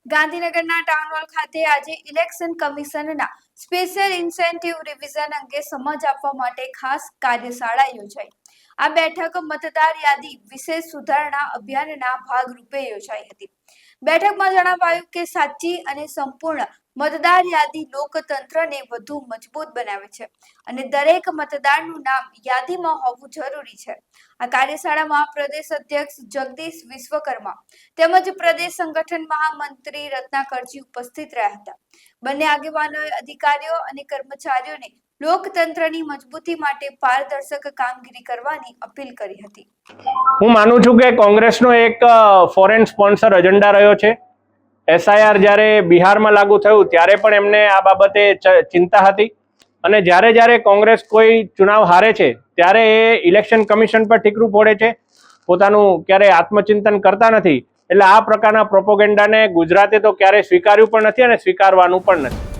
ગાંધીનગરના town hall ખાતે આજે ઇલેક્શન કમિશનના સ્પેશિયલ ઇન્સેન્ટિવ રિવિઝન અંગે સમજ આપવા માટે ખાસ કાર્યશાળા યોજાઈ। આ બેઠક મતદાર યાદી વિશેષ સુધારણા અભિયાનના ભાગરૂપે યોજાઈ હતી। બેઠકમાં જણાવાયું કે સાચી અને સંપૂર્ણ મતદાર યાદી લોકતંત્રને વધુ મજબૂત બનાવે છે અને દરેક મતદારનું નામ યાદીમાં હોવું જરૂરી છે। આ કાર્યશાળામાં પ્રદેશ અધ્યક્ષ જગદીશ વિશ્વકર્મા તેમજ પ્રદેશ સંગઠન મહામંત્રી રત્નાકરજી ઉપસ્થિત રહ્યા હતા। બંને આગેવાનોએ અધિકારીઓ અને કર્મચારીઓને લોકતંત્રની મજબૂતી માટે પારદર્શક કામગીરી કરવાની અપીલ કરી હતી। હું માનું છું કે કોંગ્રેસનો એક ફોરેન સ્પોન્સર એજન્ડા રહ્યો છે। SIR જ્યારે બિહારમાં લાગુ થયું ત્યારે પણ એમને આ બાબતે ચિંતા હતી અને જ્યારે કોંગ્રેસ કોઈ ચુનાવ હારે છે ત્યારે એ ઇલેક્શન કમિશન પર ઠીકરું ફોડે છે, પોતાનું ક્યારેય આત્મચિંતન કરતા નથી। એટલે આ પ્રકારના પ્રોપોગેન્ડાને ગુજરાતે તો ક્યારેય સ્વીકાર્યું પણ નથી અને સ્વીકારવાનું પણ નથી।